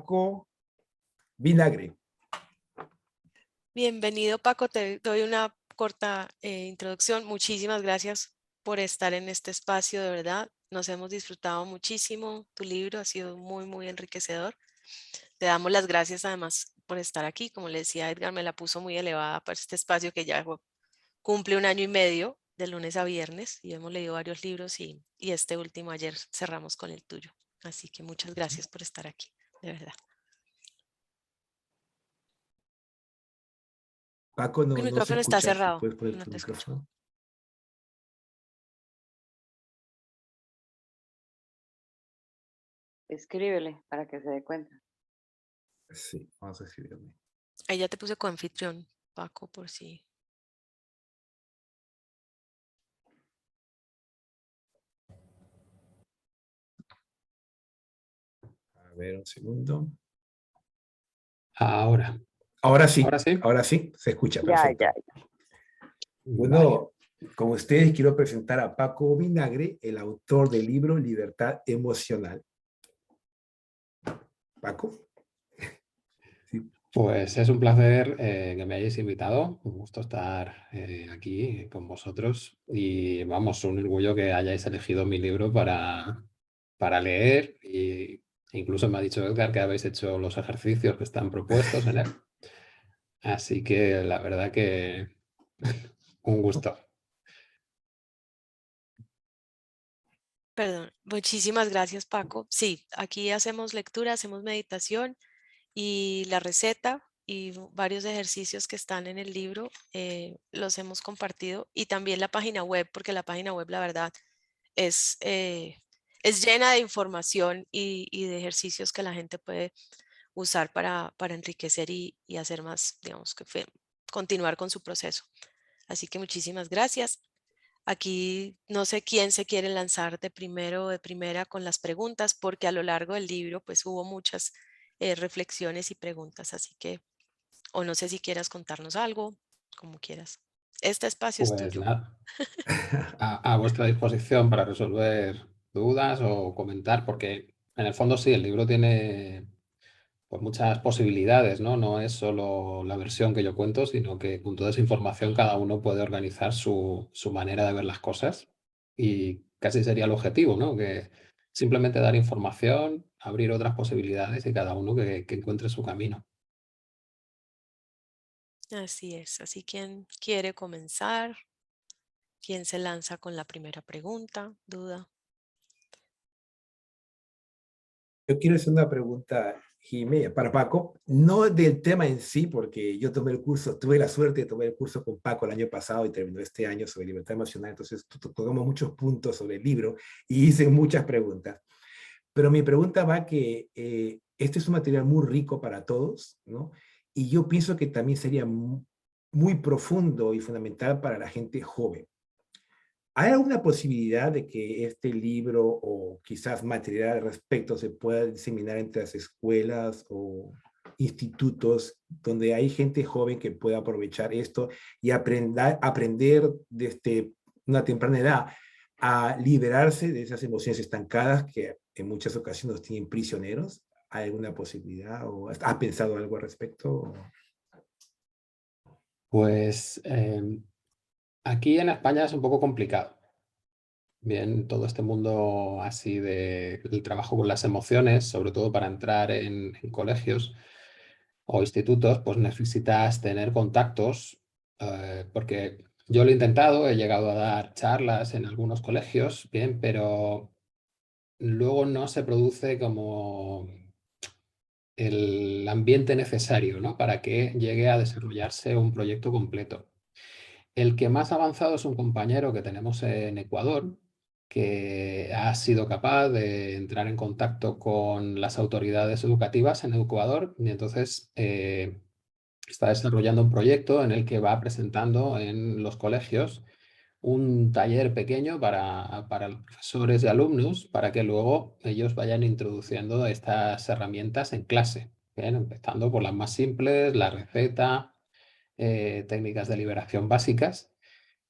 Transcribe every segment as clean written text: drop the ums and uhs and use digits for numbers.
Paco Vinagre. Bienvenido, Paco. Te doy una corta introducción. Muchísimas gracias por estar en este espacio, de verdad. Nos hemos disfrutado muchísimo. Tu libro ha sido muy, muy enriquecedor. Te damos las gracias además por estar aquí. Como le decía Edgar, me la puso muy elevada para este espacio que ya cumple 1 año y medio, de lunes a viernes, y hemos leído varios libros y este último ayer cerramos con el tuyo. Así que muchas gracias por estar aquí, de verdad. Paco, El no se micrófono está escucha. Si cerrado, puedes poner no tu te escucho. micrófono. Escríbele para que se dé cuenta. Sí, vamos a escribirme. Ahí ya te puse coanfitrión, Paco, por si. A ver, un segundo. Ahora Ahora sí, sí. ahora sí, se escucha, Ya. perfecto. Bueno, con ustedes quiero presentar a Paco Vinagre, el autor del libro Libertad Emocional. Paco. Sí. Pues es un placer que me hayáis invitado. Un gusto estar aquí con vosotros. Y vamos, un orgullo que hayáis elegido mi libro para leer. E incluso me ha dicho Edgar que habéis hecho los ejercicios que están propuestos en él. Así que la verdad que un gusto. Perdón, muchísimas gracias, Paco. Sí, aquí hacemos lectura, hacemos meditación y la receta y varios ejercicios que están en el libro los hemos compartido, y también la página web, porque la página web, la verdad, es, eh, es llena de información y de ejercicios que la gente puede usar para enriquecer y hacer más, digamos, continuar con su proceso. Así que muchísimas gracias. Aquí no sé quién se quiere lanzar de primero o de primera con las preguntas, porque a lo largo del libro pues hubo muchas reflexiones y preguntas, así que, o no sé si quieras contarnos algo, como quieras. Este espacio es Pues tuyo. nada, a vuestra disposición para resolver dudas o comentar, porque en el fondo sí, el libro tiene pues muchas posibilidades, ¿no? No es solo la versión que yo cuento, sino que con toda esa información cada uno puede organizar su manera de ver las cosas, y casi sería el objetivo, ¿no? Que simplemente dar información, abrir otras posibilidades y cada uno que encuentre su camino. Así es. Así, ¿quién quiere comenzar? ¿Quién se lanza con la primera pregunta, duda? Yo quiero hacer una pregunta, Jimé, para Paco, no del tema en sí, porque yo tomé el curso, tuve la suerte de tomar el curso con Paco el año pasado y terminó este año sobre libertad emocional, entonces tocamos muchos puntos sobre el libro y hice muchas preguntas. Pero mi pregunta va que este es un material muy rico para todos, ¿no? Y yo pienso que también sería muy profundo y fundamental para la gente joven. ¿Hay alguna posibilidad de que este libro o quizás material al respecto se pueda diseminar entre las escuelas o institutos donde hay gente joven que pueda aprovechar esto y aprender desde una temprana edad a liberarse de esas emociones estancadas que en muchas ocasiones nos tienen prisioneros? ¿Hay alguna posibilidad o ha pensado algo al respecto? Pues aquí en España es un poco complicado. Bien, todo este mundo así del trabajo con las emociones, sobre todo para entrar en colegios o institutos, pues necesitas tener contactos, porque yo lo he intentado, he llegado a dar charlas en algunos colegios, bien, pero luego no se produce como el ambiente necesario, ¿no? Para que llegue a desarrollarse un proyecto completo. El que más avanzado es un compañero que tenemos en Ecuador, que ha sido capaz de entrar en contacto con las autoridades educativas en Ecuador, y entonces está desarrollando un proyecto en el que va presentando en los colegios un taller pequeño para los profesores y alumnos, para que luego ellos vayan introduciendo estas herramientas en clase, ¿bien? Empezando por las más simples, la receta, técnicas de liberación básicas.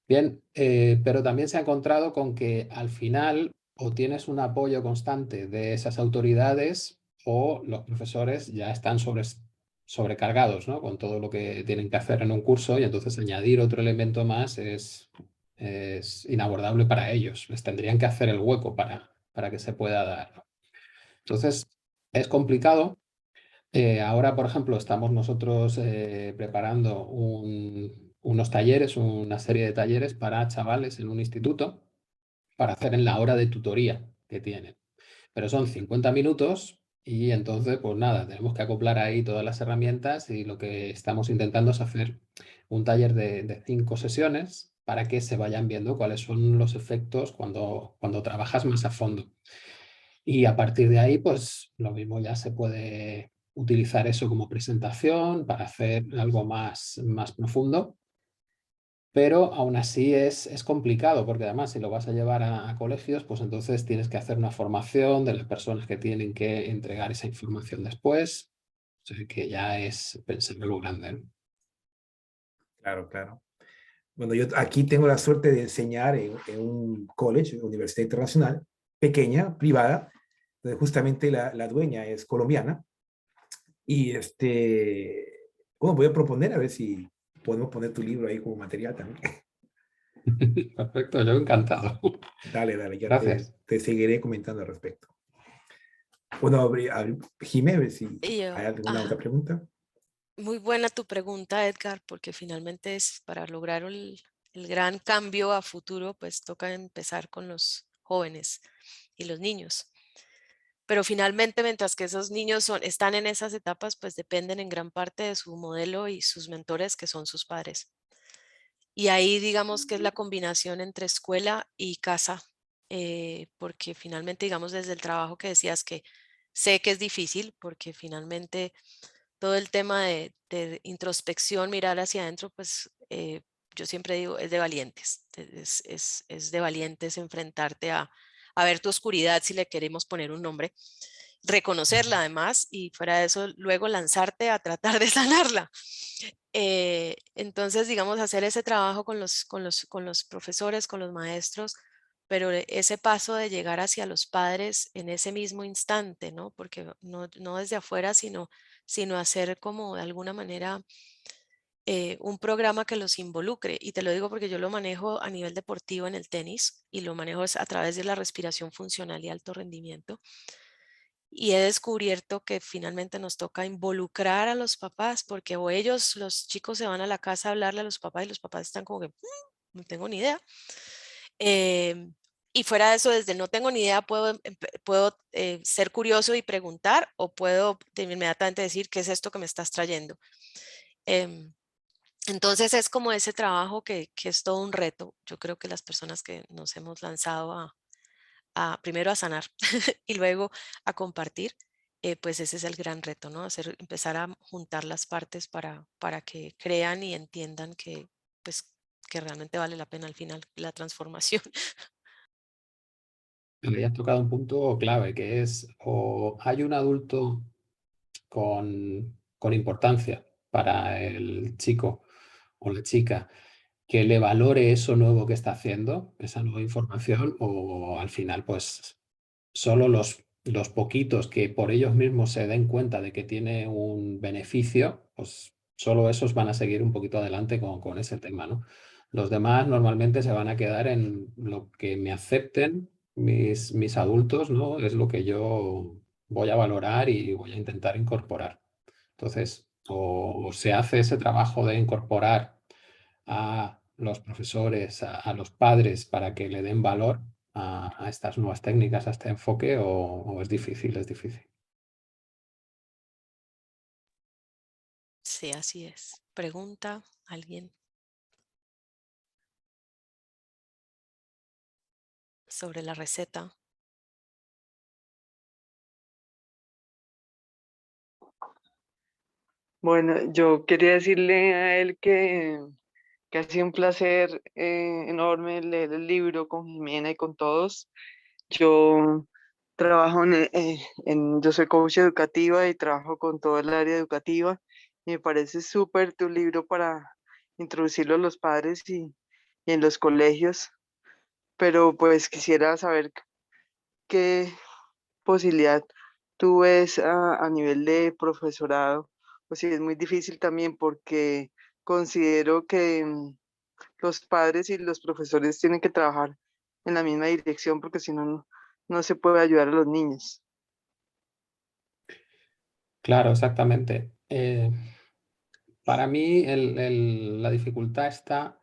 Bien, pero también se ha encontrado con que al final o tienes un apoyo constante de esas autoridades o los profesores ya están sobrecargados, ¿no? Con todo lo que tienen que hacer en un curso, y entonces añadir otro elemento más es inabordable para ellos. Les tendrían que hacer el hueco para que se pueda dar, ¿no? Entonces, es complicado. Ahora, por ejemplo, estamos nosotros preparando unos talleres, una serie de talleres para chavales en un instituto para hacer en la hora de tutoría que tienen. Pero son 50 minutos y entonces, pues nada, tenemos que acoplar ahí todas las herramientas, y lo que estamos intentando es hacer un taller de 5 sesiones para que se vayan viendo cuáles son los efectos cuando trabajas más a fondo. Y a partir de ahí, pues lo mismo, ya se puede utilizar eso como presentación para hacer algo más profundo. Pero aún así es complicado, porque además si lo vas a llevar a colegios, pues entonces tienes que hacer una formación de las personas que tienen que entregar esa información después. O sea que ya es pensar en lo grande, ¿no? Claro, claro. Bueno, yo aquí tengo la suerte de enseñar en un college, una universidad internacional, pequeña, privada, donde justamente la dueña es colombiana. Y bueno, voy a proponer a ver si podemos poner tu libro ahí como material también. Perfecto, yo encantado. Dale, dale, ya Gracias. te seguiré comentando al respecto. Bueno, Jimé, a ver si Y hay yo, alguna otra ajá, pregunta. muy buena tu pregunta, Edgar, porque finalmente es para lograr el gran cambio a futuro, pues toca empezar con los jóvenes y los niños. Pero finalmente, mientras que esos niños están en esas etapas, pues dependen en gran parte de su modelo y sus mentores, que son sus padres. Y ahí digamos que es la combinación entre escuela y casa, porque finalmente, digamos, desde el trabajo que decías, que sé que es difícil, porque finalmente todo el tema de introspección, mirar hacia adentro, pues yo siempre digo, es de valientes, es de valientes enfrentarte a ver tu oscuridad, si le queremos poner un nombre, reconocerla además, y fuera de eso, luego lanzarte a tratar de sanarla. Entonces, digamos, hacer ese trabajo con los profesores, con los maestros, pero ese paso de llegar hacia los padres en ese mismo instante, ¿no? Porque no desde afuera, sino hacer como de alguna manera un programa que los involucre. Y te lo digo porque yo lo manejo a nivel deportivo en el tenis, y lo manejo a través de la respiración funcional y alto rendimiento. Y he descubierto que finalmente nos toca involucrar a los papás, porque o ellos, los chicos, se van a la casa a hablarle a los papás y los papás están como que, no tengo ni idea". Em, y fuera de eso, desde no tengo ni idea, puedo ser curioso y preguntar, o puedo inmediatamente decir, ¿qué es esto que me estás trayendo? Em, entonces es como ese trabajo que es todo un reto. Yo creo que las personas que nos hemos lanzado primero a sanar y luego a compartir, pues ese es el gran reto, ¿no? Empezar a juntar las partes para que crean y entiendan pues, que realmente vale la pena al final la transformación. Me has tocado un punto clave, que es: o hay un adulto con importancia para el chico o la chica que le valore eso nuevo que está haciendo, esa nueva información, o al final, pues solo los poquitos que por ellos mismos se den cuenta de que tiene un beneficio, pues solo esos van a seguir un poquito adelante con ese tema, ¿no? Los demás normalmente se van a quedar en lo que me acepten mis adultos, ¿no? Es lo que yo voy a valorar y voy a intentar incorporar. Entonces, o se hace ese trabajo de incorporar a los profesores, a los padres, para que le den valor a estas nuevas técnicas, a este enfoque, o es difícil, es difícil. Sí, así es. Pregunta alguien sobre la receta. Bueno, yo quería decirle a él que ha sido un placer enorme leer el libro con Jimena y con todos. Yo trabajo yo soy coach educativa y trabajo con todo el área educativa. Y me parece súper tu libro para introducirlo a los padres y en los colegios. Pero pues quisiera saber qué posibilidad tú ves a nivel de profesorado, pues sí, es muy difícil también porque considero que los padres y los profesores tienen que trabajar en la misma dirección porque si no, no se puede ayudar a los niños. Claro, exactamente. Para mí la dificultad está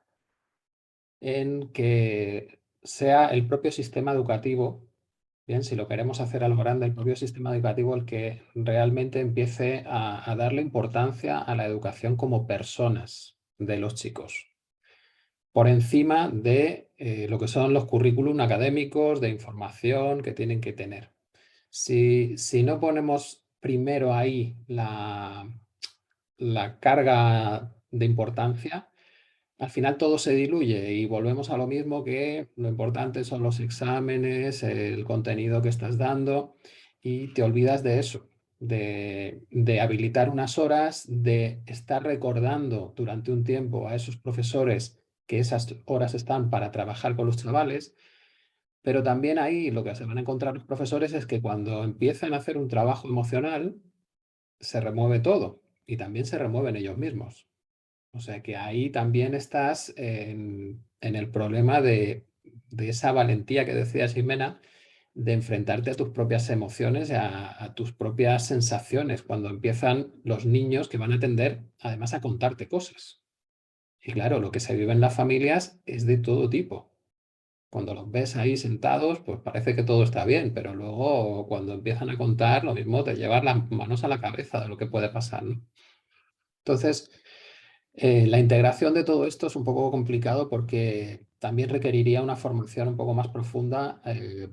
en que sea el propio sistema educativo, bien, si lo queremos hacer a lo grande, el propio sistema educativo el que realmente empiece a darle importancia a la educación como personas de los chicos, por encima de lo que son los currículum académicos, de información que tienen que tener. Si no ponemos primero ahí la carga de importancia, al final todo se diluye y volvemos a lo mismo, que lo importante son los exámenes, el contenido que estás dando, y te olvidas de eso, de habilitar unas horas, de estar recordando durante un tiempo a esos profesores que esas horas están para trabajar con los chavales. Pero también ahí lo que se van a encontrar los profesores es que cuando empiezan a hacer un trabajo emocional, se remueve todo y también se remueven ellos mismos. O sea que ahí también estás en el problema de esa valentía que decía Ximena, de enfrentarte a tus propias emociones, a tus propias sensaciones, cuando empiezan los niños que van a tender además a contarte cosas. Y claro, lo que se vive en las familias es de todo tipo. Cuando los ves ahí sentados, pues parece que todo está bien, pero luego cuando empiezan a contar, lo mismo te llevas las manos a la cabeza de lo que puede pasar, ¿no? Entonces, la integración de todo esto es un poco complicado porque también requeriría una formación un poco más profunda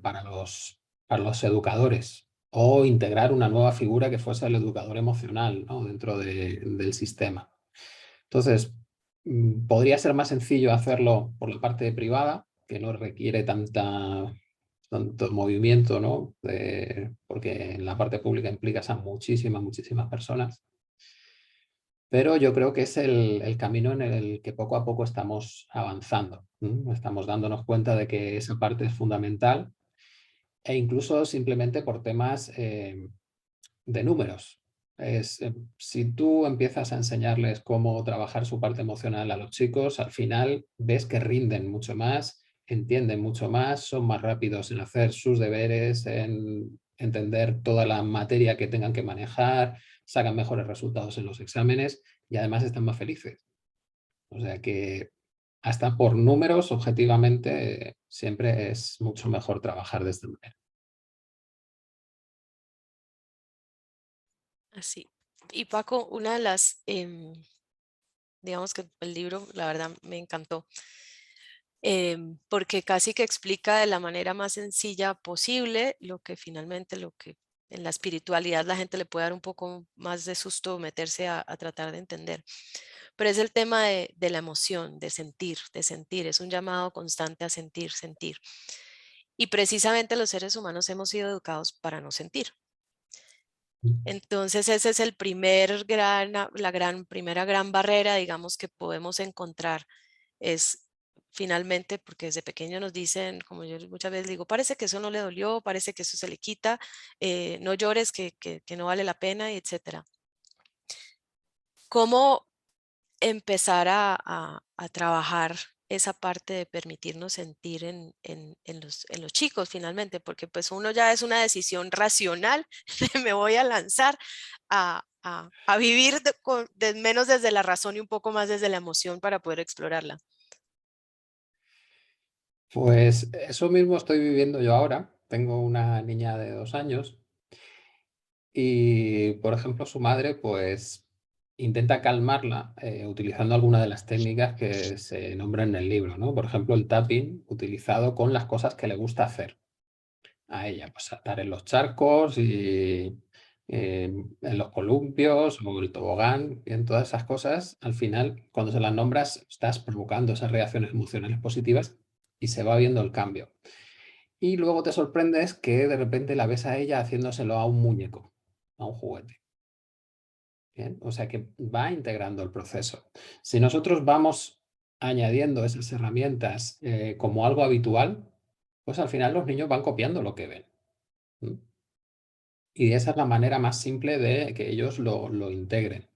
para los educadores, o integrar una nueva figura que fuese el educador emocional, ¿no?, dentro del sistema. Entonces, podría ser más sencillo hacerlo por la parte privada, que no requiere tanto movimiento, ¿no? Porque en la parte pública implicas a muchísimas personas. Pero yo creo que es el camino en el que poco a poco estamos avanzando. Estamos dándonos cuenta de que esa parte es fundamental, e incluso simplemente por temas de números. Si tú empiezas a enseñarles cómo trabajar su parte emocional a los chicos, al final ves que rinden mucho más, entienden mucho más, son más rápidos en hacer sus deberes, en entender toda la materia que tengan que manejar, sacan mejores resultados en los exámenes y además están más felices. O sea que hasta por números, objetivamente, siempre es mucho mejor trabajar de esta manera. Así. Y Paco, una de las, digamos que el libro, la verdad, me encantó, porque casi que explica de la manera más sencilla posible lo que finalmente, lo que en la espiritualidad la gente le puede dar un poco más de susto meterse a tratar de entender. Pero es el tema de la emoción, de sentir, es un llamado constante a sentir, sentir. Y precisamente los seres humanos hemos sido educados para no sentir. Entonces ese es el primer primera gran barrera, digamos, que podemos encontrar, es finalmente, porque desde pequeño nos dicen, como yo muchas veces digo, parece que eso no le dolió, parece que eso se le quita, no llores, que no vale la pena, y etcétera. ¿Cómo empezar a trabajar esa parte de permitirnos sentir en los chicos finalmente? Porque pues uno ya es una decisión racional de me voy a lanzar a vivir menos desde la razón y un poco más desde la emoción para poder explorarla. Pues eso mismo estoy viviendo yo ahora. Tengo una niña de 2 años y, por ejemplo, su madre pues intenta calmarla utilizando alguna de las técnicas que se nombran en el libro, ¿no? Por ejemplo, el tapping utilizado con las cosas que le gusta hacer a ella, pues saltar en los charcos y en los columpios o el tobogán, y en todas esas cosas, al final, cuando se las nombras, estás provocando esas reacciones emocionales positivas y se va viendo el cambio. Y luego te sorprendes que de repente la ves a ella haciéndoselo a un muñeco, a un juguete. ¿Bien? O sea que va integrando el proceso. Si nosotros vamos añadiendo esas herramientas como algo habitual, pues al final los niños van copiando lo que ven. ¿Mm? Y esa es la manera más simple de que ellos lo integren.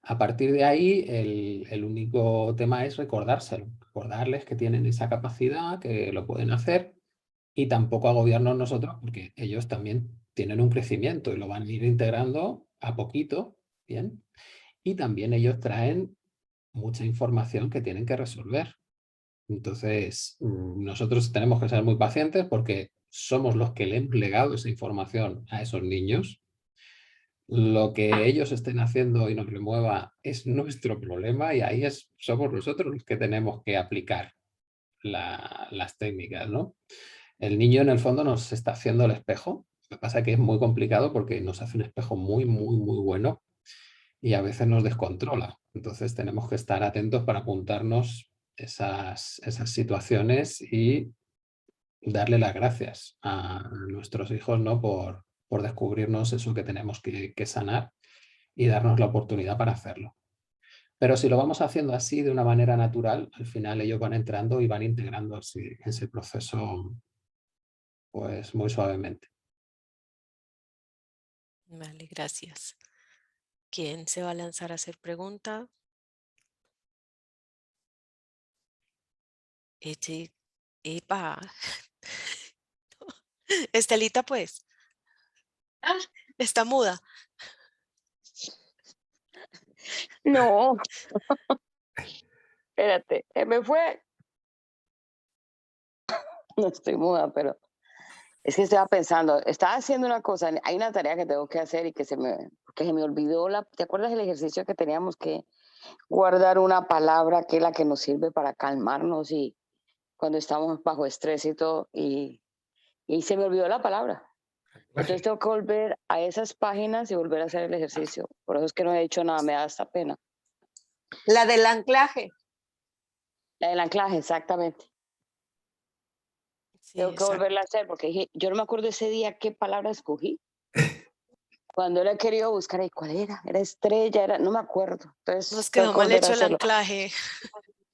A partir de ahí, el único tema es recordárselo, recordarles que tienen esa capacidad, que lo pueden hacer y tampoco agobiarnos nosotros porque ellos también tienen un crecimiento y lo van a ir integrando a poquito, ¿bien? Y también ellos traen mucha información que tienen que resolver. Entonces, nosotros tenemos que ser muy pacientes porque somos los que le hemos legado esa información a esos niños. Lo que ellos estén haciendo y nos remueva es nuestro problema y ahí somos nosotros los que tenemos que aplicar las técnicas, ¿no? El niño en el fondo nos está haciendo el espejo. Lo que pasa es que es muy complicado porque nos hace un espejo muy, muy, muy bueno y a veces nos descontrola. Entonces tenemos que estar atentos para apuntarnos esas situaciones y darle las gracias a nuestros hijos, ¿no? por descubrirnos eso que tenemos que sanar y darnos la oportunidad para hacerlo. Pero si lo vamos haciendo así de una manera natural, al final ellos van entrando y van integrando ese proceso pues muy suavemente. Vale, gracias. ¿Quién se va a lanzar a hacer pregunta? Epa. Estelita, pues. Está muda. No, espérate, me fue. No estoy muda, pero es que estaba pensando, estaba haciendo una cosa, hay una tarea que tengo que hacer y que se me olvidó ¿te acuerdas del ejercicio que teníamos que guardar una palabra que es la que nos sirve para calmarnos y cuando estamos bajo estrés y todo, y se me olvidó la palabra? Entonces tengo que volver a esas páginas y volver a hacer el ejercicio. Por eso es que no he hecho nada, me da esta pena. La del anclaje. La del anclaje, exactamente. Sí, Tengo que exacto. volverla a hacer porque yo no me acuerdo ese día qué palabra escogí. Cuando lo he querido buscar, ¿y cuál era? Era estrella, no me acuerdo. Entonces Nos tengo quedó que mal volver a hecho el hacerlo. anclaje.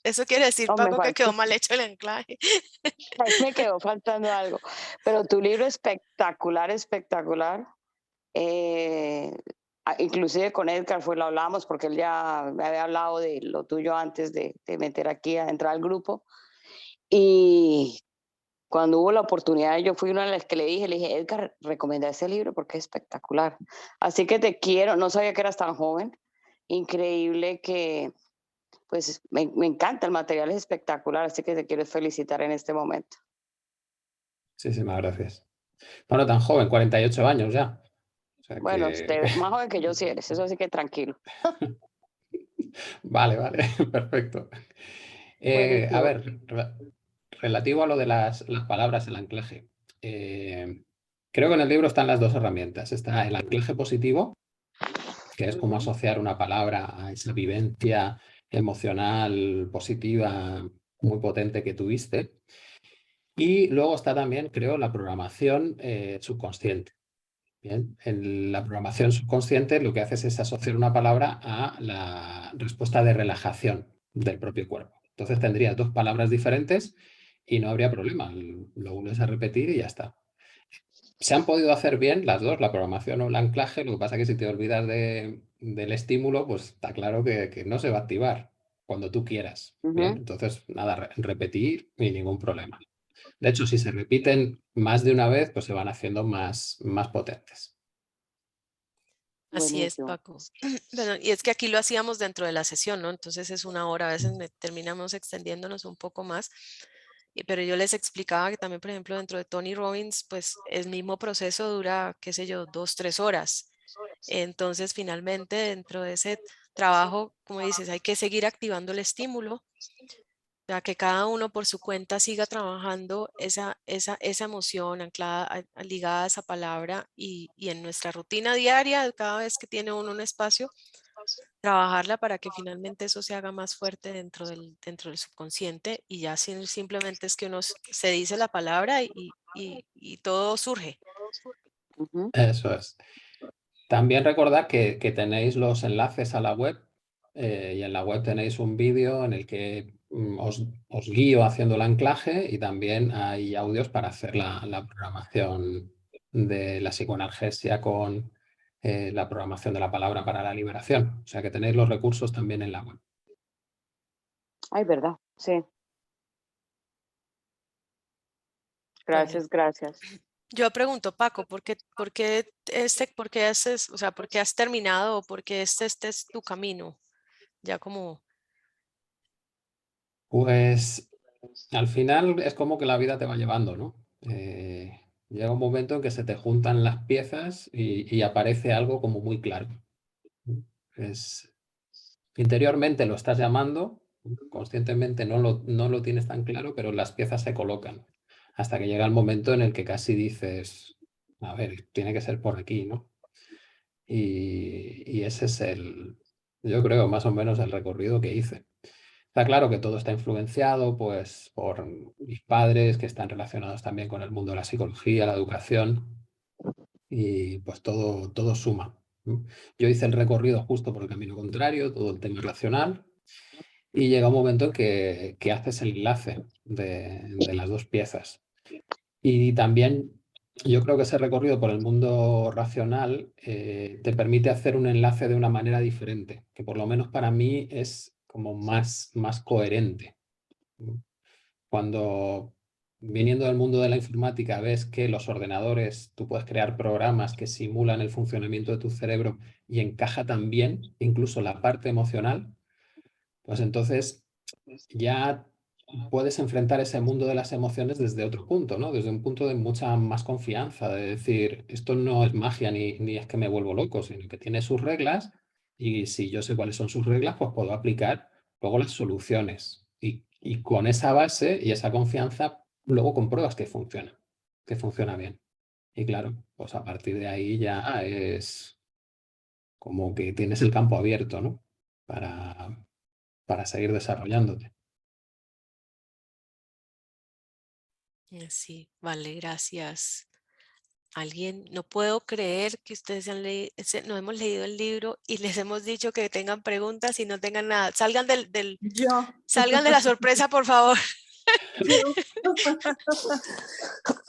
Eso quiere decir, No, me Paco, que quedó faltó, mal hecho el anclaje. ahí me quedó faltando algo. Pero tu libro espectacular, espectacular. Inclusive con Edgar lo hablamos porque él ya me había hablado de lo tuyo antes de meter aquí a entrar al grupo. Y cuando hubo la oportunidad, yo fui una de las que le dije, Edgar, recomendá ese libro porque es espectacular. Así que te quiero, no sabía que eras tan joven. Increíble que, pues me encanta, el material es espectacular, así que te quiero felicitar en este momento. Muchísimas gracias. Bueno, tan joven, 48 años ya. O sea Bueno, que... más joven que yo sí eres, eso así que tranquilo. Vale, vale, perfecto. A Buenísimo. ver, relativo a lo de las palabras, el anclaje. Creo que en el libro están las dos herramientas. Está el anclaje positivo, que es como asociar una palabra a esa vivencia emocional positiva muy potente que tuviste. Y luego está también, creo, la programación subconsciente. Bien, en la programación subconsciente lo que haces es asociar una palabra a la respuesta de relajación del propio cuerpo. Entonces tendrías dos palabras diferentes y no habría problema. Lo unes a repetir y ya está. Se han podido hacer bien las dos, la programación o el anclaje. Lo que pasa es que si te olvidas del estímulo, pues está claro que no se va a activar cuando tú quieras. Bien, Ujú. entonces nada, repetir y ningún problema. De hecho, si se repiten más de una vez, pues se van haciendo más potentes. Así es, Buenísimo. Paco. Bueno, y es que aquí lo hacíamos dentro de la sesión, ¿no? Entonces es una hora, a veces terminamos extendiéndonos un poco más. Pero yo les explicaba que también, por ejemplo, dentro de Tony Robbins, pues el mismo proceso dura, qué sé yo, 2, 3 horas. Entonces, finalmente, dentro de ese trabajo, como dices, hay que seguir activando el estímulo, para que cada uno por su cuenta siga trabajando esa emoción anclada, ligada a esa palabra y en nuestra rutina diaria, cada vez que tiene uno un espacio, trabajarla para que finalmente eso se haga más fuerte dentro del subconsciente y ya simplemente es que uno se dice la palabra y todo surge. Ujú. Eso es. También recordad que tenéis los enlaces a la web y en la web tenéis un vídeo en el que os guío haciendo el anclaje y también hay audios para hacer la programación de la psicoanalgesia con la programación de la palabra para la liberación. O sea que tenéis los recursos también en la web. Ay, ¿verdad? Sí. Bueno, Gracias. yo pregunto, Paco, ¿por qué haces, o sea, por qué has terminado o por qué este es tu camino? Ya como, Pues al final es como que la vida te va llevando, ¿no? Llega un momento en que se te juntan las piezas y aparece algo como muy claro. Es, interiormente lo estás llamando, conscientemente no lo tienes tan claro, pero las piezas se colocan hasta que llega el momento en el que casi dices, a ver, tiene que ser por aquí, ¿no? Y ese es yo creo, más o menos el recorrido que hice. Está claro que todo está influenciado pues, por mis padres, que están relacionados también con el mundo de la psicología, la educación, y pues todo suma. ¿No? Yo hice el recorrido justo por el camino contrario, todo el tema racional, y llega un momento en que haces el enlace de las dos piezas. Y también yo creo que ese recorrido por el mundo racional te permite hacer un enlace de una manera diferente, que por lo menos para mí es como más coherente. Cuando viniendo del mundo de la informática ves que los ordenadores, tú puedes crear programas que simulan el funcionamiento de tu cerebro y encaja también incluso la parte emocional, pues entonces ya puedes enfrentar ese mundo de las emociones desde otro punto, ¿no? Desde un punto de mucha más confianza, de decir, esto no es magia ni es que me vuelvo loco, sino que tiene sus reglas y si yo sé cuáles son sus reglas, pues puedo aplicar luego las soluciones. Y con esa base y esa confianza, luego compruebas que funciona bien. Y claro, pues a partir de ahí ya es como que tienes el campo abierto, ¿no? Para seguir desarrollándote. sí, vale, gracias. Alguien, no puedo creer que ustedes no hemos leído el libro y les hemos dicho que tengan preguntas y no tengan nada. Salgan Yo. salgan de la sorpresa, por favor.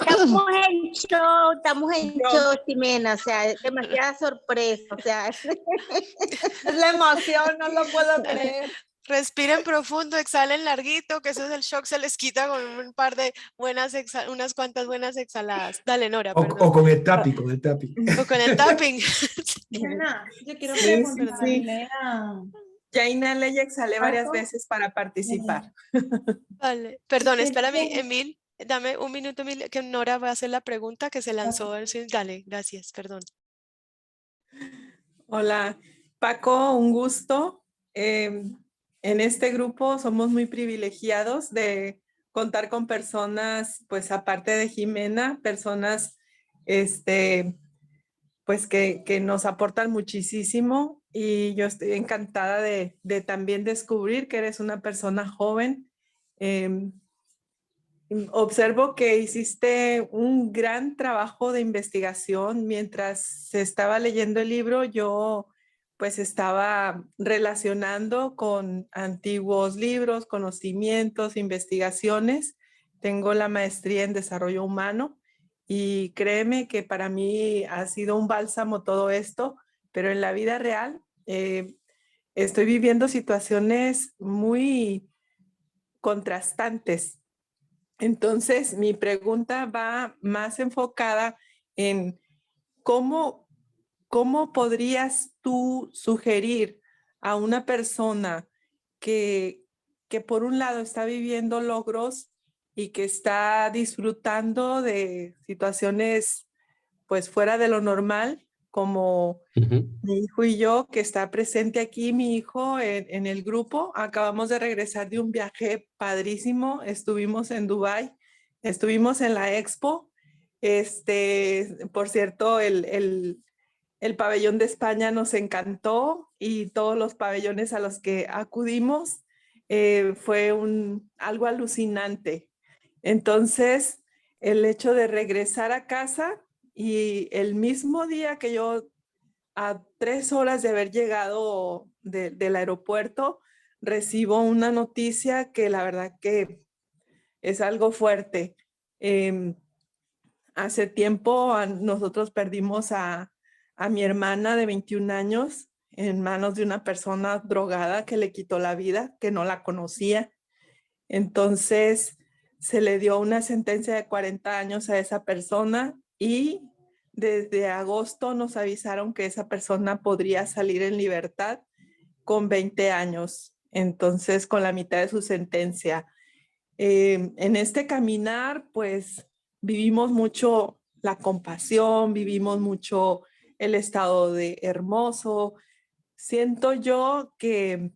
Estamos en show, Ximena, o sea, es demasiada sorpresa, o sea, es la emoción, no lo puedo creer. Respiren profundo, exhalen larguito, que eso es el shock, se les quita con un par de unas cuantas buenas exhaladas. Dale, Nora, O perdón. con el tapping, con el tapping. O con el tapping. Ximena, yo quiero Sí, preguntarle ya inhalé y exhalé varias Paco. veces para participar. Vale, perdón, espérame, Perdón. Emil, dame un minuto, Emil, que Nora va a hacer la pregunta que se lanzó. Dale, gracias, perdón. Hola, Paco, un gusto. En este grupo somos muy privilegiados de contar con personas, pues aparte de Ximena, personas pues que nos aportan muchísimo y yo estoy encantada de también descubrir que eres una persona joven. Observo que hiciste un gran trabajo de investigación. Mientras se estaba leyendo el libro, yo pues estaba relacionando con antiguos libros, conocimientos, investigaciones. Tengo la maestría en desarrollo humano y créeme que para mí ha sido un bálsamo todo esto, pero en la vida real estoy viviendo situaciones muy contrastantes. Entonces, mi pregunta va más enfocada en cómo podrías tú sugerir a una persona que por un lado está viviendo logros y que está disfrutando de situaciones pues fuera de lo normal, como mi hijo y yo, que está presente aquí, mi hijo en el grupo. Acabamos de regresar de un viaje padrísimo. Estuvimos en Dubái, estuvimos en la Expo. Por cierto, el pabellón de España nos encantó y todos los pabellones a los que acudimos fue algo alucinante. Entonces, el hecho de regresar a casa y el mismo día que yo, a 3 horas de haber llegado del aeropuerto, recibo una noticia que la verdad que es algo fuerte. Hace tiempo nosotros perdimos a mi hermana de 21 años en manos de una persona drogada que le quitó la vida, que no la conocía. Entonces se le dio una sentencia de 40 años a esa persona y desde agosto nos avisaron que esa persona podría salir en libertad con 20 años, entonces con la mitad de su sentencia. En este caminar, pues vivimos mucho la compasión, vivimos mucho el estado de hermoso. Siento yo que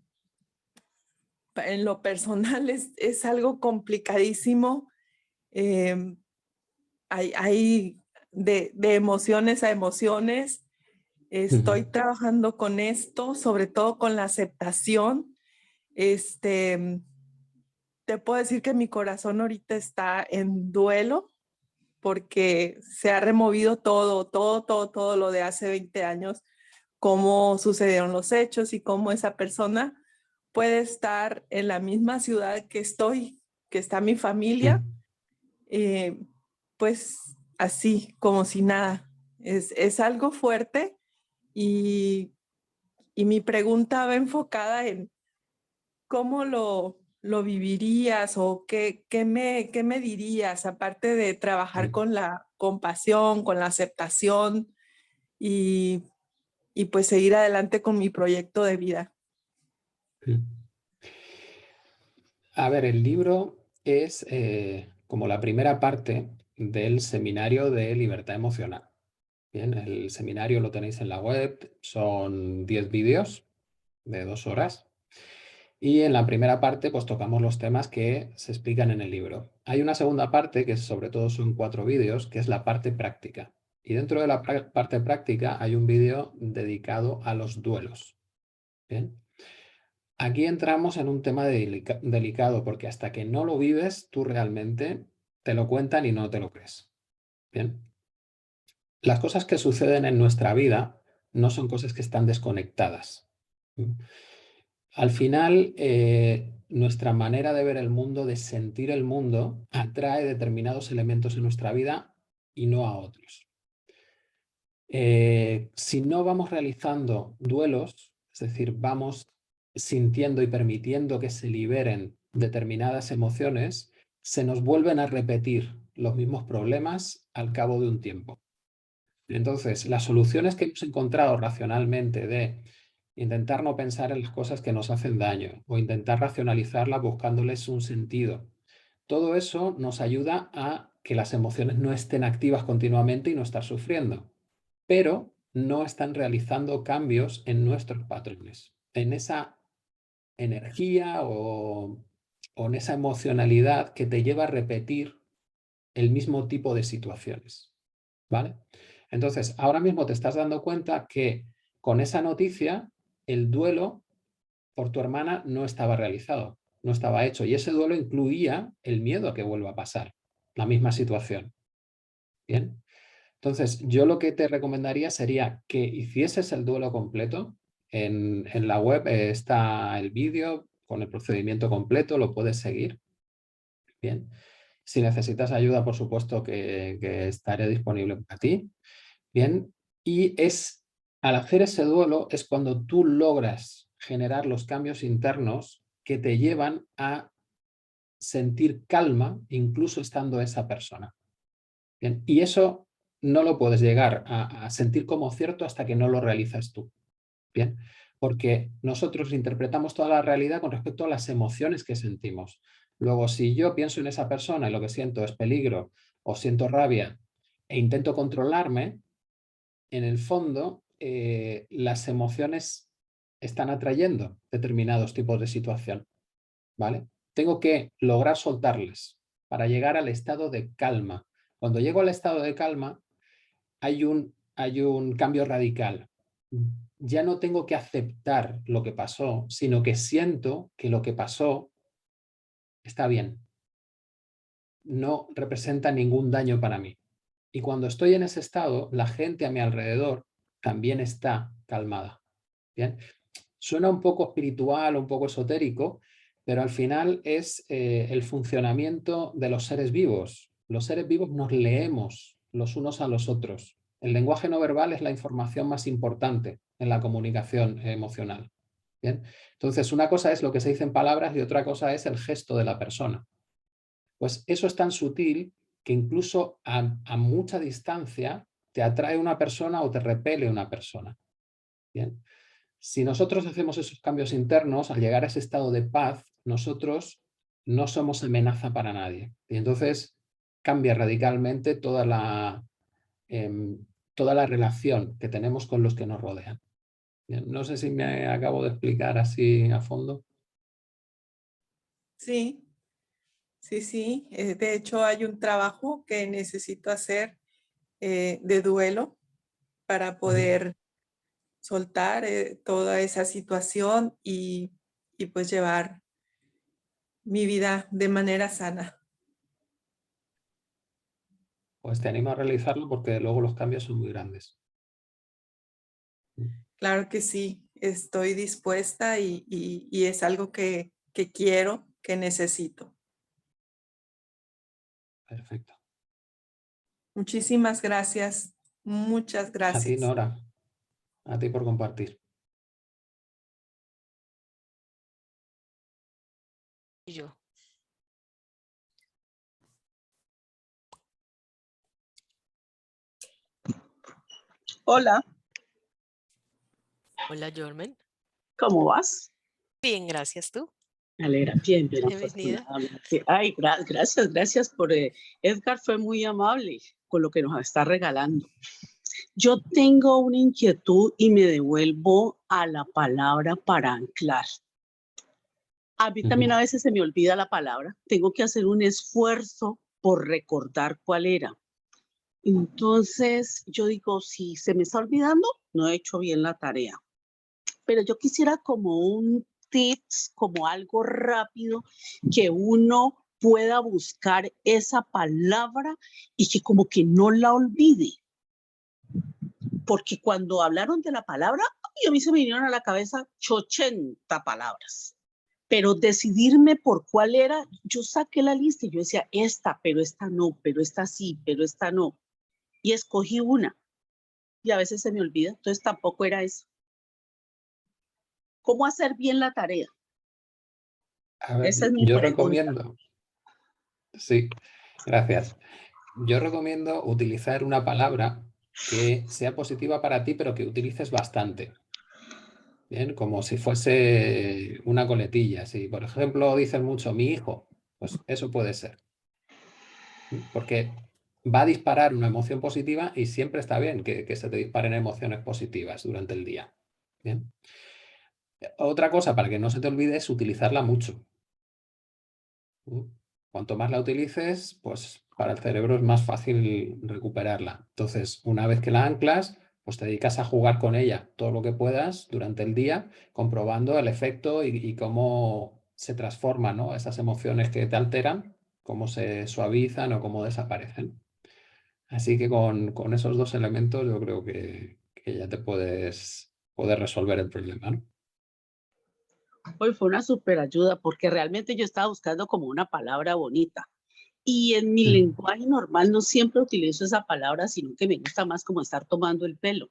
en lo personal es algo complicadísimo. Hay de emociones a emociones. Estoy trabajando con esto, sobre todo con la aceptación. Te puedo decir que mi corazón ahorita está en duelo porque se ha removido todo lo de hace 20 años, cómo sucedieron los hechos y cómo esa persona puede estar en la misma ciudad que estoy, que está mi familia, pues así, como si nada. Es algo fuerte y mi pregunta va enfocada en cómo lo vivirías o qué me dirías, aparte de trabajar con la compasión, con la aceptación y pues seguir adelante con mi proyecto de vida. A ver, el libro es como la primera parte del seminario de libertad emocional. Bien, el seminario lo tenéis en la web, son 10 vídeos de 2 horas. Y en la primera parte pues tocamos los temas que se explican en el libro. Hay una segunda parte que sobre todo son 4 vídeos, que es la parte práctica. Y dentro de la parte práctica hay un vídeo dedicado a los duelos. Bien. Aquí entramos en un tema delicado porque hasta que no lo vives, tú realmente te lo cuentan y no te lo crees. Bien. Las cosas que suceden en nuestra vida no son cosas que están desconectadas. Al final, nuestra manera de ver el mundo, de sentir el mundo, atrae determinados elementos en nuestra vida y no a otros. Si no vamos realizando duelos, es decir, vamos sintiendo y permitiendo que se liberen determinadas emociones, se nos vuelven a repetir los mismos problemas al cabo de un tiempo. Entonces, las soluciones que hemos encontrado racionalmente de intentar no pensar en las cosas que nos hacen daño o intentar racionalizarlas buscándoles un sentido, todo eso nos ayuda a que las emociones no estén activas continuamente y no estar sufriendo, pero no están realizando cambios en nuestros patrones, en esa energía o en esa emocionalidad que te lleva a repetir el mismo tipo de situaciones, ¿vale? Entonces, ahora mismo te estás dando cuenta que con esa noticia el duelo por tu hermana no estaba realizado, no estaba hecho, y ese duelo incluía el miedo a que vuelva a pasar la misma situación. Bien. Entonces, yo lo que te recomendaría sería que hicieses el duelo completo. En la web está el vídeo con el procedimiento completo, lo puedes seguir. Bien. Si necesitas ayuda, por supuesto que estaré disponible para ti. Bien. Y al hacer ese duelo es cuando tú logras generar los cambios internos que te llevan a sentir calma incluso estando esa persona. Bien. Y eso no lo puedes llegar a sentir como cierto hasta que no lo realizas tú. Bien, porque nosotros interpretamos toda la realidad con respecto a las emociones que sentimos. Luego, si yo pienso en esa persona y lo que siento es peligro o siento rabia e intento controlarme, en el fondo las emociones están atrayendo determinados tipos de situación, ¿vale? Tengo que lograr soltarlas para llegar al estado de calma. Cuando llego al estado de calma, hay un cambio radical. Ya no tengo que aceptar lo que pasó, sino que siento que lo que pasó está bien. No representa ningún daño para mí. Y cuando estoy en ese estado, la gente a mi alrededor también está calmada. ¿Bien? Suena un poco espiritual, un poco esotérico, pero al final es el funcionamiento de los seres vivos. Los seres vivos nos leemos los unos a los otros. El lenguaje no verbal es la información más importante en la comunicación emocional. ¿Bien? Entonces, una cosa es lo que se dice en palabras y otra cosa es el gesto de la persona. Pues eso es tan sutil que incluso a mucha distancia te atrae una persona o te repele una persona. ¿Bien? Si nosotros hacemos esos cambios internos, al llegar a ese estado de paz, nosotros no somos amenaza para nadie. Y entonces cambia radicalmente toda la relación que tenemos con los que nos rodean. Bien, no sé si me acabo de explicar así a fondo. Sí, sí, sí. De hecho, hay un trabajo que necesito hacer de duelo para poder soltar toda esa situación y pues llevar mi vida de manera sana. Pues te animo a realizarlo porque luego los cambios son muy grandes. Claro que sí, estoy dispuesta y es algo que quiero, que necesito. Perfecto. Muchísimas gracias. Muchas A ti, gracias. Nora. A ti por compartir. Y yo. Hola, Hola, Jormen. ¿cómo vas? Bien, gracias tú. Me alegra, bien, bien, Bienvenida. afortunadamente. Ay, gracias por... Edgar fue muy amable con lo que nos está regalando. Yo tengo una inquietud y me devuelvo a la palabra para anclar. A mí también a veces se me olvida la palabra. Tengo que hacer un esfuerzo por recordar cuál era. Entonces, yo digo, si se me está olvidando, no he hecho bien la tarea. Pero yo quisiera como un tips, como algo rápido que uno pueda buscar esa palabra y que como que no la olvide. Porque cuando hablaron de la palabra, a mí se me vinieron a la cabeza 80 palabras. Pero decidirme por cuál era, yo saqué la lista y yo decía, esta, pero esta no, pero esta sí, pero esta no. Y escogí una. Y a veces se me olvida, entonces tampoco era eso. ¿Cómo hacer bien la tarea? A ver, Esa es mi yo pregunta. recomiendo, sí, gracias. Yo recomiendo utilizar una palabra que sea positiva para ti, pero que utilices bastante. Bien, como si fuese una coletilla. Si, por ejemplo, dices mucho mi hijo, pues eso puede ser. Porque va a disparar una emoción positiva y siempre está bien que se te disparen emociones positivas durante el día. Bien. Otra cosa para que no se te olvide es utilizarla mucho. Cuanto más la utilices, pues para el cerebro es más fácil recuperarla. Entonces, una vez que la anclas, pues te dedicas a jugar con ella todo lo que puedas durante el día, comprobando el efecto y cómo se transforman, ¿no? Esas emociones que te alteran, cómo se suavizan o cómo desaparecen. Así que con esos dos elementos yo creo que ya te puedes resolver el problema, ¿no? Hoy fue una súper ayuda porque realmente yo estaba buscando como una palabra bonita y en mi lenguaje normal no siempre utilizo esa palabra, sino que me gusta más como estar tomando el pelo.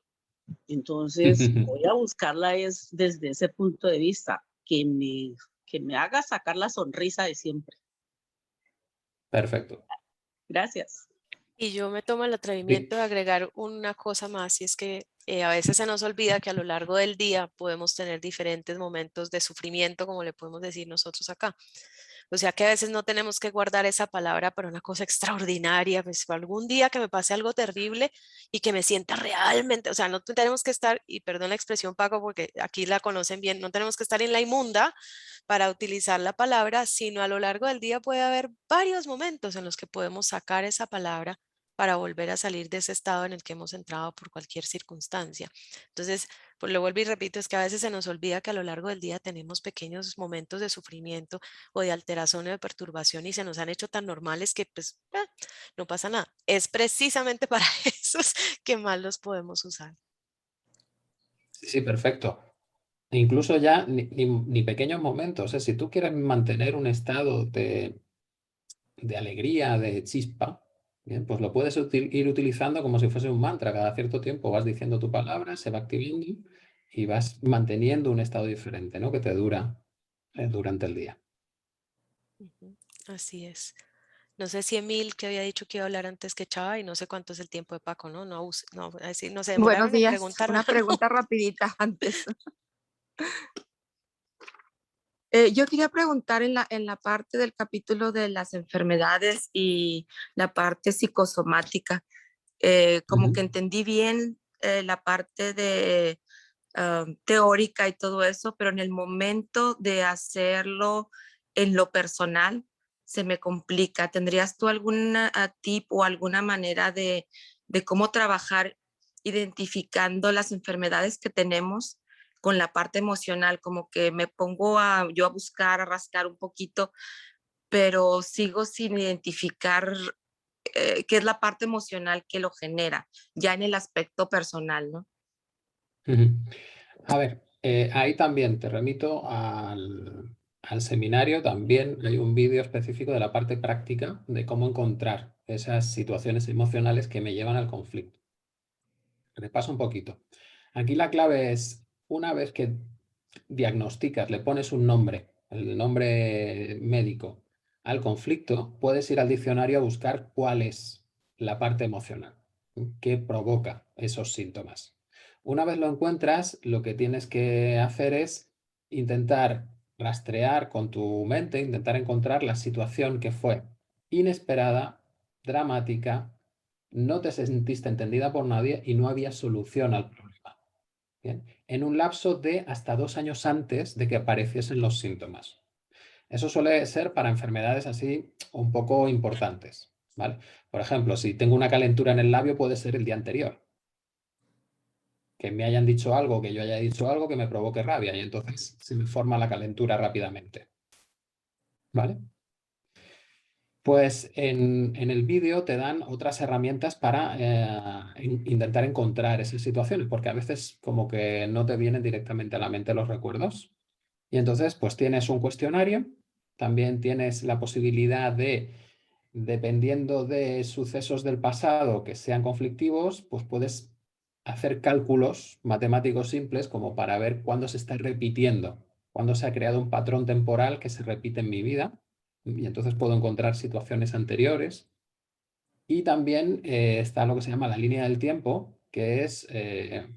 Entonces voy a buscarla es desde ese punto de vista, que me haga sacar la sonrisa de siempre. Perfecto. Gracias. Y yo me tomo el atrevimiento de agregar una cosa más, y es que a veces se nos olvida que a lo largo del día podemos tener diferentes momentos de sufrimiento, como le podemos decir nosotros acá. O sea que a veces no tenemos que guardar esa palabra para una cosa extraordinaria, pues algún día que me pase algo terrible y que me sienta realmente, o sea, no tenemos que estar, y perdón la expresión Paco porque aquí la conocen bien, no tenemos que estar en la inmunda para utilizar la palabra, sino a lo largo del día puede haber varios momentos en los que podemos sacar esa palabra para volver a salir de ese estado en el que hemos entrado por cualquier circunstancia. Entonces, pues lo vuelvo y repito, es que a veces se nos olvida que a lo largo del día tenemos pequeños momentos de sufrimiento o de alteración o de perturbación y se nos han hecho tan normales que pues no pasa nada. Es precisamente para esos que más los podemos usar. Sí, perfecto. Incluso ya ni pequeños momentos. Si tú quieres mantener un estado de alegría, de chispa, Bien, pues lo puedes ir utilizando como si fuese un mantra. Cada cierto tiempo vas diciendo tu palabra, se va activando y vas manteniendo un estado diferente, ¿no? Que te dura durante el día. Ujú, así es. No sé si Emil, que había dicho que iba a hablar antes que Chava, y no sé cuánto es el tiempo de Paco, ¿no? No, no, así, no se Buenos demoraron en días. preguntarlo. Una pregunta rapidita antes. Yo quería preguntar en la parte del capítulo de las enfermedades y la parte psicosomática. Como que entendí bien la parte de teórica y todo eso, pero en el momento de hacerlo en lo personal se me complica. ¿Tendrías tú alguna tip o alguna manera de cómo trabajar identificando las enfermedades que tenemos con la parte emocional? Como que me pongo yo a buscar, a rascar un poquito, pero sigo sin identificar qué es la parte emocional que lo genera, ya en el aspecto personal, ¿no? A ver, ahí también te remito al seminario, también hay un vídeo específico de la parte práctica de cómo encontrar esas situaciones emocionales que me llevan al conflicto. Repaso un poquito. Aquí la clave es, una vez que diagnosticas, le pones un nombre, el nombre médico al conflicto, puedes ir al diccionario a buscar cuál es la parte emocional que provoca esos síntomas. Una vez lo encuentras, lo que tienes que hacer es intentar rastrear con tu mente, intentar encontrar la situación que fue inesperada, dramática, no te sentiste entendida por nadie y no había solución al problema. Bien, en un lapso de hasta 2 años antes de que apareciesen los síntomas. Eso suele ser para enfermedades así un poco importantes, ¿vale? Por ejemplo, si tengo una calentura en el labio, puede ser el día anterior. Que me hayan dicho algo, que yo haya dicho algo que me provoque rabia y entonces se me forma la calentura rápidamente, ¿vale? Pues en el vídeo te dan otras herramientas para intentar encontrar esas situaciones, porque a veces como que no te vienen directamente a la mente los recuerdos. Y entonces pues tienes un cuestionario, también tienes la posibilidad de, dependiendo de sucesos del pasado que sean conflictivos, pues puedes hacer cálculos matemáticos simples como para ver cuándo se está repitiendo, cuándo se ha creado un patrón temporal que se repite en mi vida. Y entonces puedo encontrar situaciones anteriores. Y también está lo que se llama la línea del tiempo, que es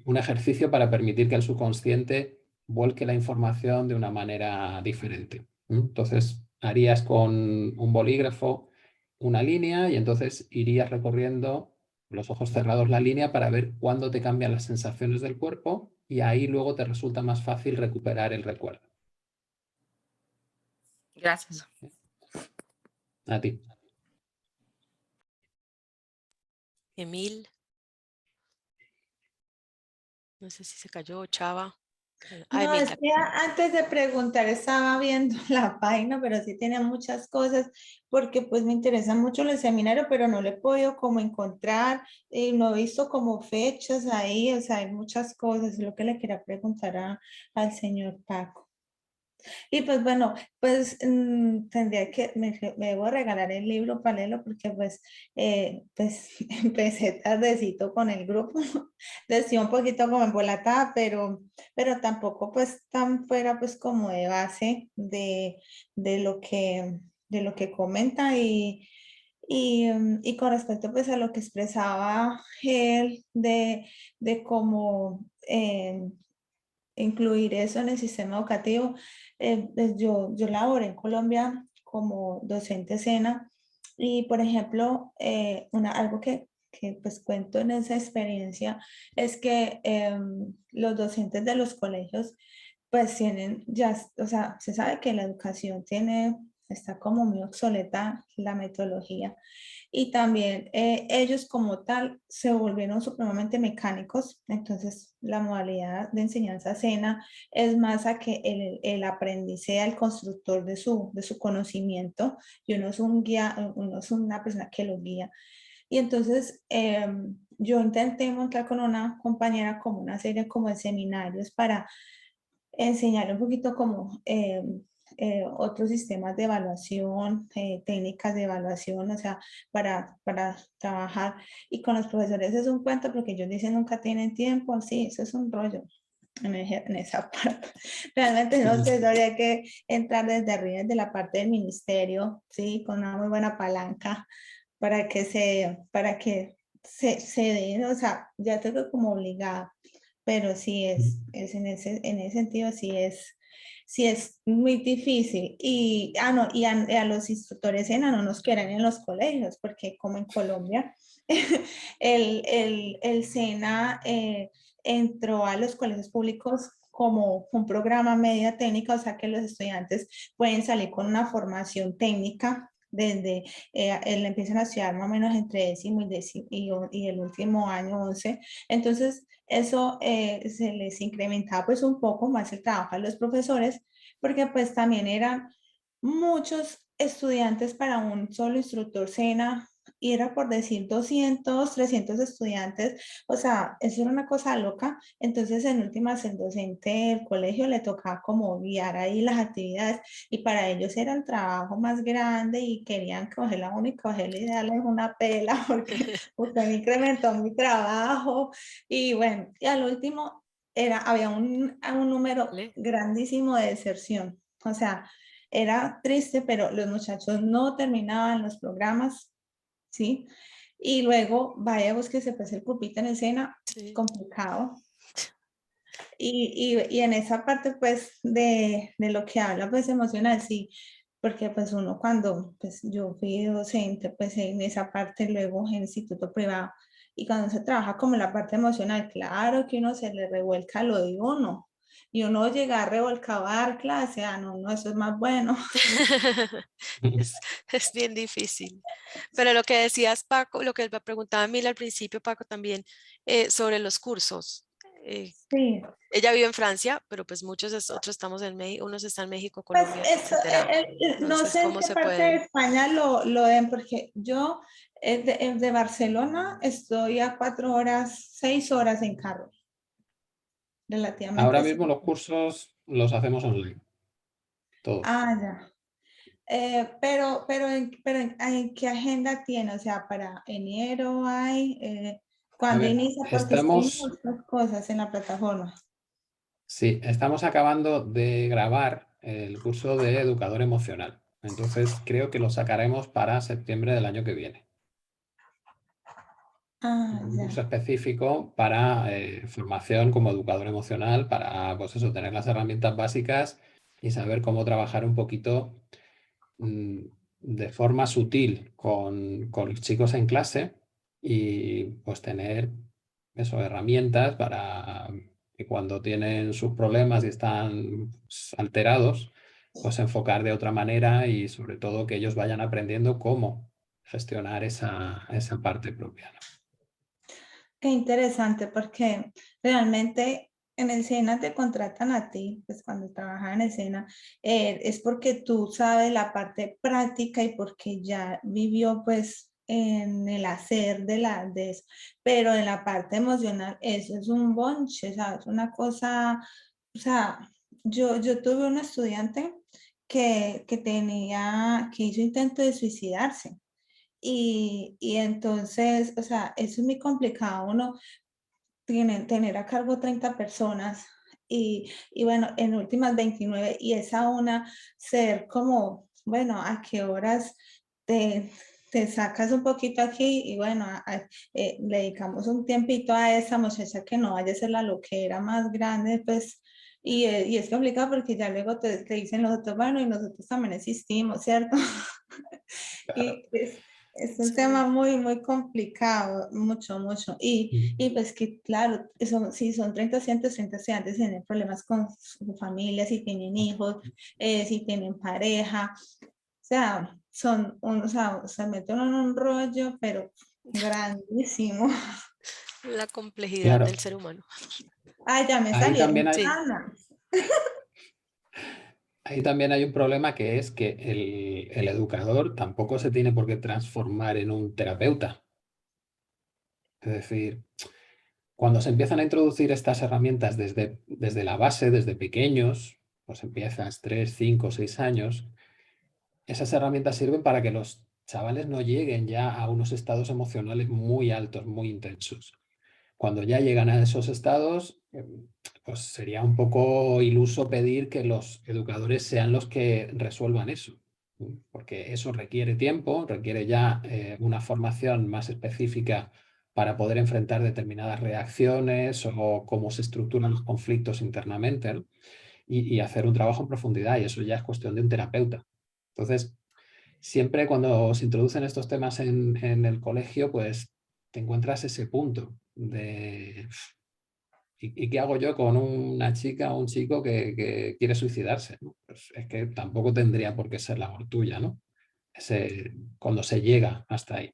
un ejercicio para permitir que el subconsciente vuelque la información de una manera diferente. Entonces harías con un bolígrafo una línea y entonces irías recorriendo los ojos cerrados la línea para ver cuándo te cambian las sensaciones del cuerpo y ahí luego te resulta más fácil recuperar el recuerdo. Gracias. A ti. Emil, no sé si se cayó, Chava. No, Emil, es que antes de preguntar estaba viendo la página, pero sí tiene muchas cosas, porque pues me interesa mucho el seminario, pero no le he podido como encontrar, no he visto como fechas ahí, o sea, hay muchas cosas, es lo que le quería preguntar al señor Paco. Y pues bueno, pues tendría que, me debo regalar el libro para leerlo porque pues empecé tardecito con el grupo, decía un poquito como embolatada, pero tampoco pues tan fuera pues como de base de de lo que comenta y con respecto pues a lo que expresaba él de cómo incluir eso en el sistema educativo. Pues yo laboré en Colombia como docente SENA y, por ejemplo, algo que pues cuento en esa experiencia es que los docentes de los colegios pues tienen ya, o sea, se sabe que la educación está como muy obsoleta la metodología y también ellos como tal se volvieron supremamente mecánicos, entonces la modalidad de enseñanza SENA es más a que el aprendiz sea el constructor de su conocimiento y uno es un guía, uno es una persona que lo guía. Y entonces yo intenté montar con una compañera como una serie como de seminarios para enseñar un poquito como otros sistemas de evaluación, técnicas de evaluación, o sea, para trabajar. Y con los profesores es un cuento porque ellos dicen nunca tienen tiempo, sí, eso es un rollo en esa parte. Realmente no sé, habría que entrar desde arriba, desde la parte del ministerio, sí, con una muy buena palanca para que se den, o sea, ya tengo como obligada, pero sí es en ese sentido sí es muy difícil. Y, no, y a los instructores ENA no nos quedan en los colegios, porque como en Colombia, el SENA entró a los colegios públicos como un programa media técnica, o sea que los estudiantes pueden salir con una formación técnica desde, empiezan a estudiar más o menos entre décimo y el último año 11. Entonces, eso se les incrementaba pues un poco más el trabajo a los profesores, porque pues también eran muchos estudiantes para un solo instructor SENA, y era por decir 200, 300 estudiantes, o sea, eso era una cosa loca. Entonces, en últimas, el docente del colegio le tocaba como guiar ahí las actividades, y para ellos era el trabajo más grande y querían coger la única, cogerle y darles una pela porque usted me incrementó mi trabajo. Y bueno, y al último había un número grandísimo de deserción, o sea, era triste, pero los muchachos no terminaban los programas, ¿sí? Y luego vaya, búsquese pues el pupito en el SENA, complicado. Y en esa parte pues de lo que habla pues emocional, sí, porque pues uno cuando pues yo fui docente pues en esa parte luego en instituto privado, y cuando se trabaja como la parte emocional, claro que uno se le revuelca lo de uno, y uno llega revolcado a dar clase, no, eso es más bueno. Es bien difícil. Pero lo que decías, Paco, lo que me preguntaba Mila al principio, Paco, también, sobre los cursos. Sí. Ella vive en Francia, pero pues muchos otros estamos en México, unos están en México, Pues Colombia, eso, etcétera. no Entonces, sé en ¿cómo qué se parte de puede? España lo den, porque yo de Barcelona estoy a 4 horas, 6 horas en carro, Ahora relativamente. mismo los cursos los hacemos online, todos. Ya. ¿En qué agenda tiene? O sea, para enero hay, A ¿cuándo ver, inicia? Porque es que hay estamos, muchas cosas en la plataforma. sí, estamos acabando de grabar el curso de educador emocional. Entonces creo que lo sacaremos para septiembre del año que viene. Un Ya. curso específico para formación como educador emocional, para pues eso, tener las herramientas básicas y saber cómo trabajar un poquito de forma sutil con los chicos en clase, y pues tener eso, herramientas para que cuando tienen sus problemas y están pues, alterados, pues enfocar de otra manera, y sobre todo que ellos vayan aprendiendo cómo gestionar esa parte propia, ¿no? Qué interesante, porque realmente en el SENA te contratan a ti, pues cuando trabajas en el SENA, es porque tú sabes la parte práctica y porque ya vivió pues en el hacer de eso, pero en la parte emocional eso es un bonche, ¿sabes? Una cosa, o sea, yo tuve un estudiante que hizo intento de suicidarse. Y entonces, o sea, eso es muy complicado. Uno tener a cargo 30 personas y bueno, en últimas 29, y esa una ser como, bueno, a qué horas te sacas un poquito aquí y bueno, le dedicamos un tiempito a esa muchacha que no vaya a ser la loquera más grande, pues. Y es complicado porque ya luego te dicen los otros, bueno, y nosotros también existimos, ¿cierto? Claro. Y es un Sí. tema muy, muy complicado, mucho, mucho. Y pues que, claro, si son 30 estudiantes, tienen problemas con su familia, si tienen hijos, si tienen pareja. O sea, o sea, se meten en un rollo, pero grandísimo. La complejidad Claro, del ser humano. Ay, ya me ahí salieron también hay, Sí, ganas. ahí también hay un problema, que es que el educador tampoco se tiene por qué transformar en un terapeuta. Es decir, cuando se empiezan a introducir estas herramientas desde la base, desde pequeños, pues empiezas 3, 5, 6 años, esas herramientas sirven para que los chavales no lleguen ya a unos estados emocionales muy altos, muy intensos. Cuando ya llegan a esos estados, pues sería un poco iluso pedir que los educadores sean los que resuelvan eso, porque eso requiere tiempo, requiere ya una formación más específica para poder enfrentar determinadas reacciones o cómo se estructuran los conflictos internamente, ¿no? Y hacer un trabajo en profundidad, y eso ya es cuestión de un terapeuta. Entonces, siempre cuando se introducen estos temas en el colegio, pues te encuentras ese punto de ¿y qué hago yo con una chica o un chico que quiere suicidarse, ¿no? Pues es que tampoco tendría por qué ser labor tuya, ¿no? Cuando se llega hasta ahí.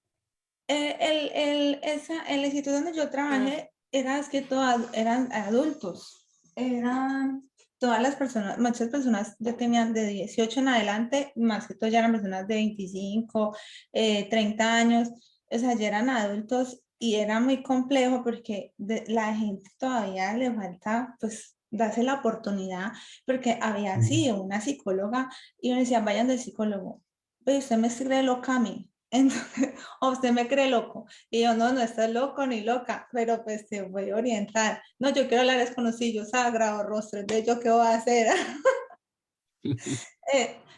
El instituto donde yo trabajé era es que todas eran adultos, eran todas las personas, muchas personas ya tenían de 18 en adelante, más que todo ya eran personas de 25, 30 años, o sea, ya eran adultos y era muy complejo porque la gente todavía le falta, pues, darse la oportunidad, porque había, sí, una psicóloga y me decía, vayan del psicólogo, pero usted me escribe loca a mí. Entonces, o usted me cree loco. Y yo, no, no estás loco ni loca, pero pues te voy a orientar. No, yo quiero hablar es con los sillos sagrados, rostros, entonces yo qué voy a hacer.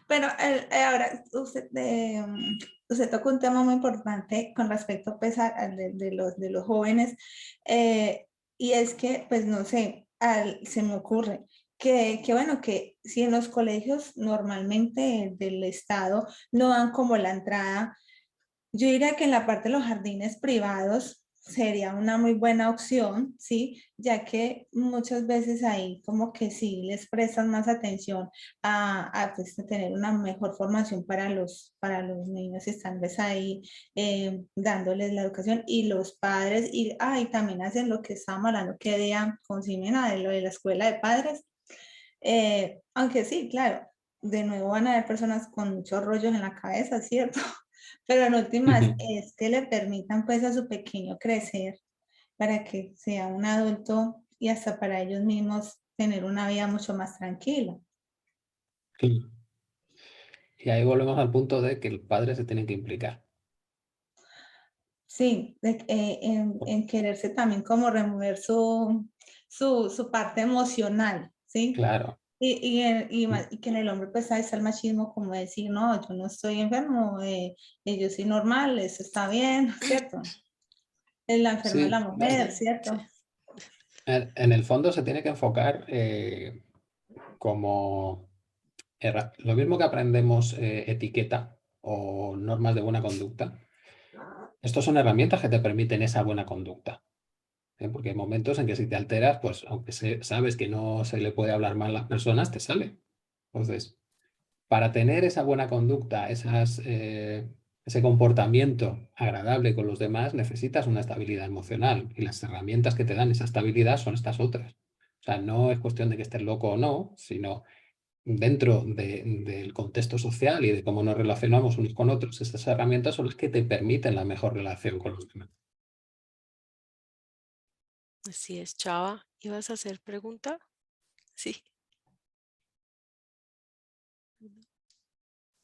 Pero ahora usted toca un tema muy importante con respecto pues, de los jóvenes, y es que, pues no sé, se me ocurre que bueno, que si en los colegios normalmente del Estado no dan como la entrada, yo diría que en la parte de los jardines privados sería una muy buena opción, ¿sí? Ya que muchas veces ahí como que sí les prestan más atención pues, tener una mejor formación para los niños, están pues, ahí dándoles la educación y los padres, y también hacen lo que estábamos hablando que día con Ximena de lo de la escuela de padres, aunque sí, claro, de nuevo van a haber personas con muchos rollos en la cabeza, ¿cierto? Pero en últimas es que le permitan pues a su pequeño crecer para que sea un adulto y hasta para ellos mismos tener una vida mucho más tranquila. Sí. Y ahí volvemos al punto de que el padre se tiene que implicar. Sí, en quererse también como remover su parte emocional, ¿sí? Claro. Y que en el hombre pues ahí está el machismo como decir, no, yo no estoy enfermo, yo soy normal, eso está bien, ¿cierto? La enferma es Sí, la mujer, ¿cierto? en el fondo se tiene que enfocar como lo mismo que aprendemos etiqueta o normas de buena conducta. Estos son herramientas que te permiten esa buena conducta. Porque hay momentos en que si te alteras, pues aunque sabes que no se le puede hablar mal a las personas, te sale. Entonces, para tener esa buena conducta, ese comportamiento agradable con los demás, necesitas una estabilidad emocional. Y las herramientas que te dan esa estabilidad son estas otras. O sea, no es cuestión de que estés loco o no, sino dentro del contexto social y de cómo nos relacionamos unos con otros, estas herramientas son las que te permiten la mejor relación con los demás. Así es, Chava. ¿Ibas a hacer pregunta? Sí.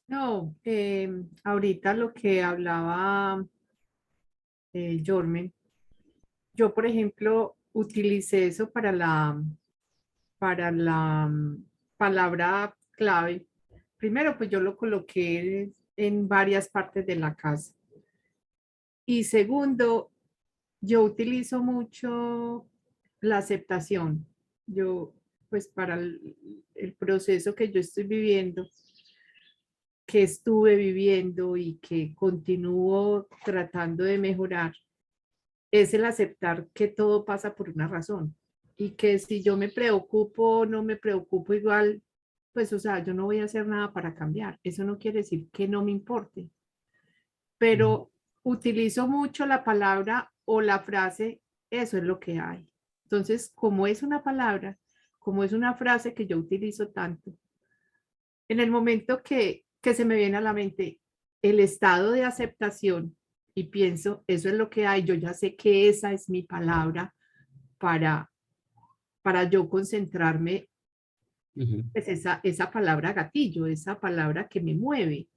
No, ahorita lo que hablaba Jormen, yo por ejemplo utilicé eso para la palabra clave. Primero, pues yo lo coloqué en varias partes de la casa. Y segundo, yo utilizo mucho la aceptación. Yo, pues para el proceso que yo estoy viviendo, que estuve viviendo y que continúo tratando de mejorar, es el aceptar que todo pasa por una razón y que si yo me preocupo o no me preocupo igual, pues o sea, yo no voy a hacer nada para cambiar. Eso no quiere decir que no me importe, pero utilizo mucho la palabra o la frase, eso es lo que hay. Entonces, como es una palabra, como es una frase que yo utilizo tanto, en el momento que se me viene a la mente el estado de aceptación y pienso, eso es lo que hay, yo ya sé que esa es mi palabra para yo concentrarme pues esa palabra gatillo, esa palabra que me mueve,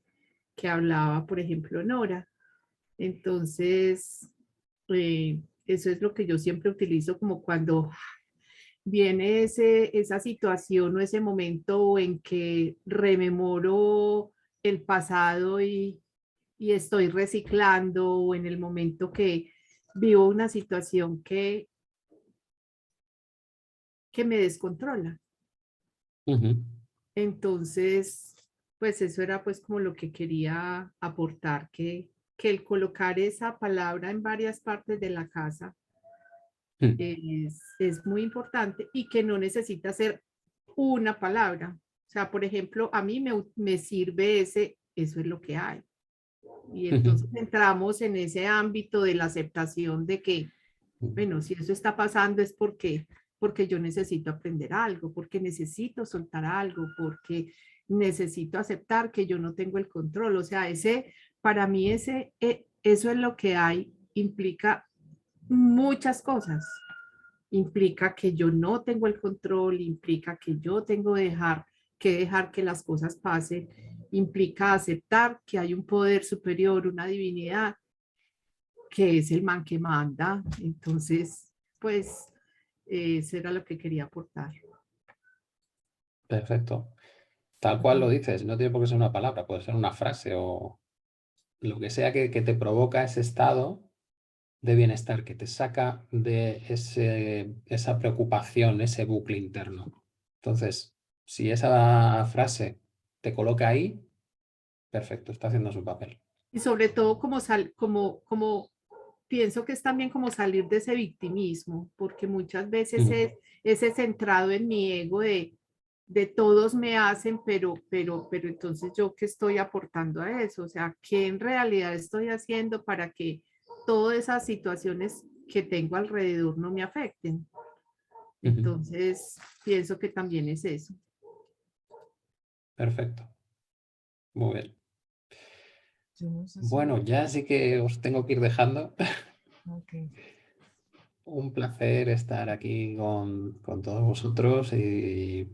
que hablaba, por ejemplo, Nora. Entonces, eso es lo que yo siempre utilizo como cuando viene esa situación o ese momento en que rememoro el pasado y estoy reciclando, o en el momento que vivo una situación que me descontrola. Entonces, pues eso era pues como lo que quería aportar, que el colocar esa palabra en varias partes de la casa es muy importante, y que no necesita ser una palabra. O sea, por ejemplo, a mí me sirve eso es lo que hay. Y entonces entramos en ese ámbito de la aceptación de que, bueno, si eso está pasando es porque yo necesito aprender algo, porque necesito soltar algo, porque necesito aceptar que yo no tengo el control. O sea, para mí eso es lo que hay, implica muchas cosas. Implica que yo no tengo el control, implica que yo tengo que dejar que las cosas pasen, implica aceptar que hay un poder superior, una divinidad, que es el man que manda. Entonces, pues, eso era lo que quería aportar. Perfecto. Tal cual lo dices, no tiene por qué ser una palabra, puede ser una frase o lo que sea que te provoca ese estado de bienestar, que te saca de esa preocupación, ese bucle interno. Entonces, si esa frase te coloca ahí, perfecto, está haciendo su papel. Y sobre todo como pienso que es también como salir de ese victimismo, porque muchas veces es ese centrado en mi ego de todos me hacen, pero entonces yo qué estoy aportando a eso, o sea, ¿qué en realidad estoy haciendo para que todas esas situaciones que tengo alrededor no me afecten? Entonces, pienso que también es eso. Perfecto. Muy bien. Bueno, ya sí que os tengo que ir dejando. Un placer estar aquí con todos vosotros y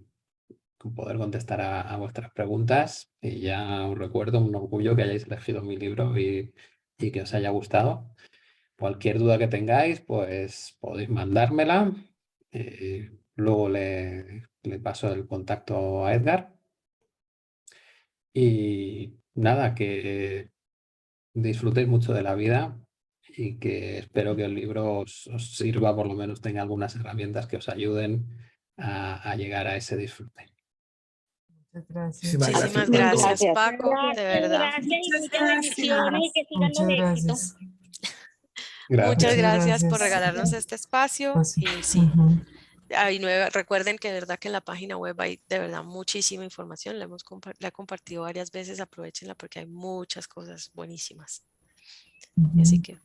poder contestar a vuestras preguntas. Y ya os recuerdo, un orgullo que hayáis elegido mi libro y que os haya gustado. Cualquier duda que tengáis, pues podéis mandármela. Luego le paso el contacto a Edgar. Y nada, que disfrutéis mucho de la vida y que espero que el libro os sirva, por lo menos tenga algunas herramientas que os ayuden a llegar a ese disfrute. Muchísimas gracias, Paco, de verdad. Gracias y muchas bendiciones y que sigan los éxitos. Muchas gracias por regalarnos este espacio. Y sí, recuerden que de verdad que en la página web hay de verdad muchísima información. La he compartido varias veces, aprovechenla porque hay muchas cosas buenísimas. Así que